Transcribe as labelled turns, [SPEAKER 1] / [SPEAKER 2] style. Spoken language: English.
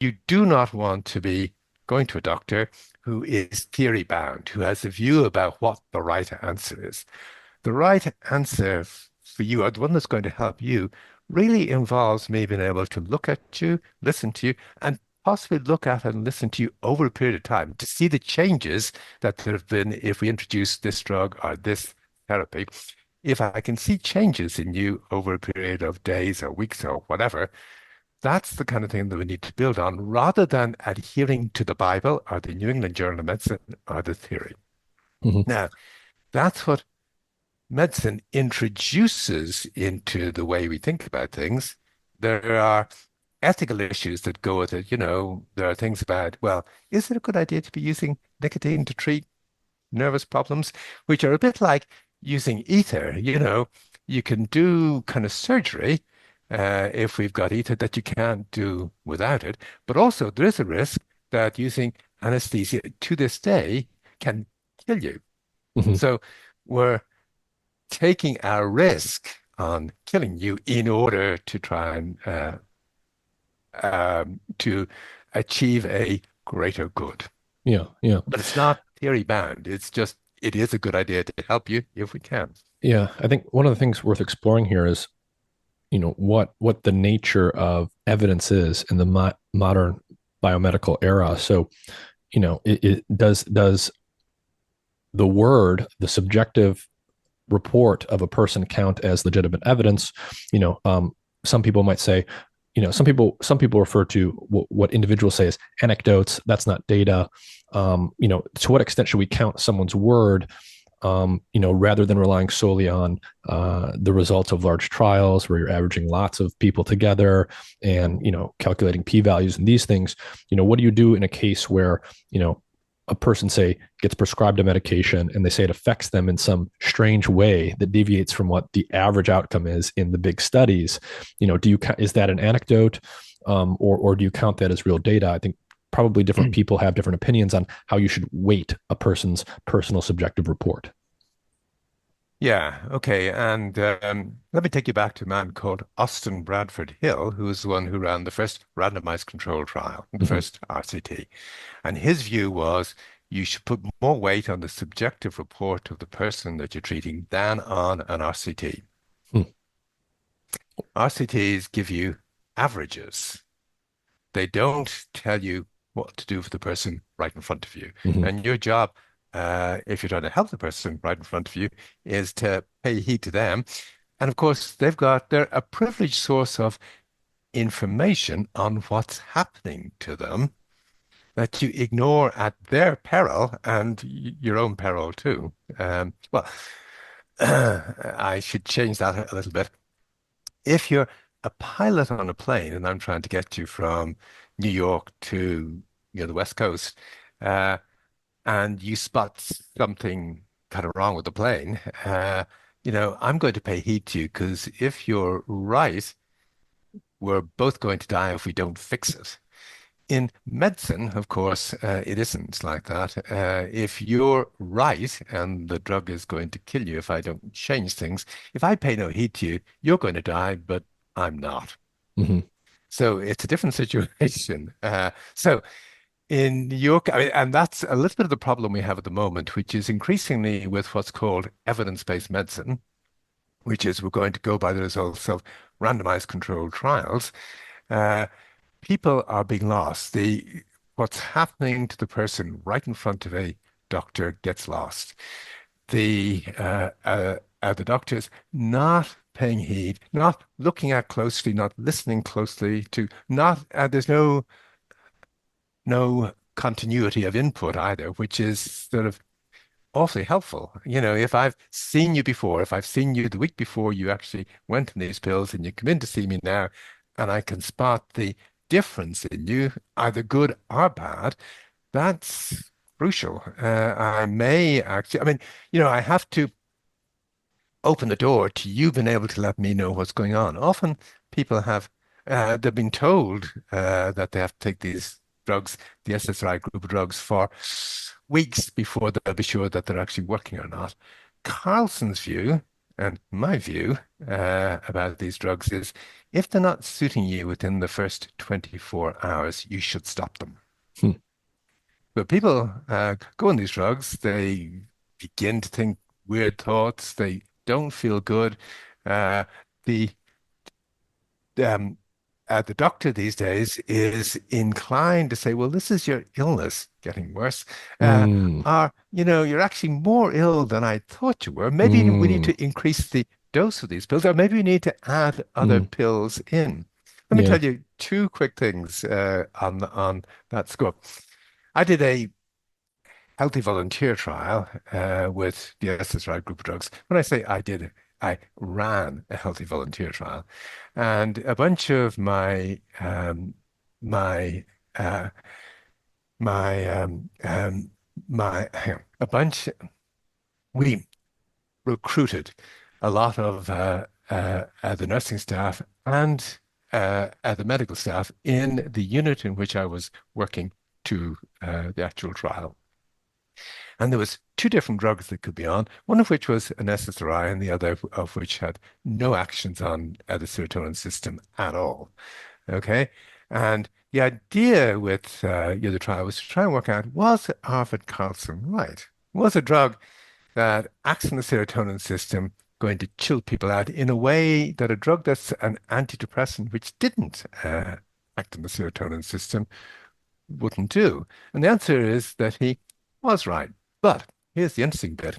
[SPEAKER 1] you do not want to be going to a doctor who is theory bound, who has a view about what the right answer is. The right answer for you, or the one that's going to help you, really involves me being able to look at you, listen to you, and possibly look at and listen to you over a period of time to see the changes that there have been if we introduce this drug or this therapy. If I can see changes in you over a period of days or weeks or whatever, that's the kind of thing that we need to build on rather than adhering to the Bible or the New England Journal of Medicine or the theory.
[SPEAKER 2] Hmm.
[SPEAKER 1] Now, that's what medicine introduces into the way we think about things. There are ethical issues that go with it. There are things about, well, is it a good idea to be using nicotine to treat nervous problems, which are a bit like using ether? You can do kind of surgery if we've got ether that you can't do without it. But also, there is a risk that using anesthesia to this day can kill you.
[SPEAKER 2] Hmm.
[SPEAKER 1] So we're taking a risk on killing you in order to try and to achieve a greater good.
[SPEAKER 2] Yeah, yeah,
[SPEAKER 1] But it's not theory bound. It's just it is a good idea to help you if we can.
[SPEAKER 2] yeah. I think one of the things worth exploring here is, what the nature of evidence is in the modern biomedical era. So, does the word, the subjective report of a person count as legitimate evidence? You know, um, some people might say, some people refer to what individuals say as anecdotes. That's not data. To what extent should we count someone's word? Rather than relying solely on the results of large trials where you're averaging lots of people together and calculating p-values and these things. What do you do in a case where a person, say, gets prescribed a medication and they say it affects them in some strange way that deviates from what the average outcome is in the big studies? Is that an anecdote, or do you count that as real data? I think probably different people have different opinions on how you should weight a person's personal subjective report.
[SPEAKER 1] Yeah, okay. And let me take you back to a man called Austin Bradford Hill, who was the one who ran the first randomized control trial, the
[SPEAKER 2] Mm-hmm.
[SPEAKER 1] first RCT. And his view was you should put more weight on the subjective report of the person that you're treating than on an RCT. RCTs give you averages. They don't tell you what to do for the person right in front of you.
[SPEAKER 2] Mm-hmm.
[SPEAKER 1] And your job, if you're trying to help the person right in front of you, is to pay heed to them. And of course, they're a privileged source of information on what's happening to them that you ignore at their peril and your own peril too. Well, I should change that a little bit. If you're a pilot on a plane and I'm trying to get you from New York to the West Coast, uh, and you spot something kind of wrong with the plane, I'm going to pay heed to you because if you're right, we're both going to die if we don't fix it. In medicine, of course, it isn't like that. If you're right and the drug is going to kill you if I don't change things, if I pay no heed to you, you're going to die, but I'm not.
[SPEAKER 2] Mm-hmm.
[SPEAKER 1] So it's a different situation. So in New York, I mean, and that's a little bit of the problem we have at the moment, which is increasingly with what's called evidence-based medicine, which is we're going to go by the results of randomized controlled trials. Uh, People are being lost. What's happening to the person right in front of a doctor gets lost. The doctors not paying heed, not looking at closely, not listening closely to, not there's no continuity of input either, which is sort of awfully helpful. If I've seen you before, if I've seen you the week before you actually went on these pills and you come in to see me now, and I can spot the difference in you, either good or bad, that's crucial. I may actually, I mean, I have to open the door to you being able to let me know what's going on. Often people they've been told that they have to take these drugs, the SSRI group of drugs, for weeks before they'll be sure that they're actually working or not. Carlson's view, And my view about these drugs is if they're not suiting you within the first 24 hours, you should stop them.
[SPEAKER 2] Hmm.
[SPEAKER 1] But people go on these drugs, they begin to think weird thoughts, they don't feel good. Uh, the um, the doctor these days is inclined to say, well, this is your illness getting worse. Uh,
[SPEAKER 2] Mm,
[SPEAKER 1] or, you're actually more ill than I thought you were. Maybe we need
[SPEAKER 2] mm,
[SPEAKER 1] to increase the dose of these pills, or maybe we need to add other
[SPEAKER 2] mm.
[SPEAKER 1] pills in. Let me
[SPEAKER 2] Yeah.
[SPEAKER 1] tell you two quick things on that score. I did a healthy volunteer trial with the SSRI group of drugs. When I say I did, I ran a healthy volunteer trial, and a bunch of my uh, my my hang on, a bunch we recruited a lot of the nursing staff and the medical staff in the unit in which I was working to the actual trial. And there was two different drugs that could be on, one of which was an SSRI and the other of which had no actions on the serotonin system at all. Okay. And the idea with the trial was to try and work out, was Arvid Carlson right? Was a drug that acts on the serotonin system going to chill people out in a way that a drug that's an antidepressant, which didn't act on the serotonin system, wouldn't do? And the answer is that he was right. But here's the interesting bit.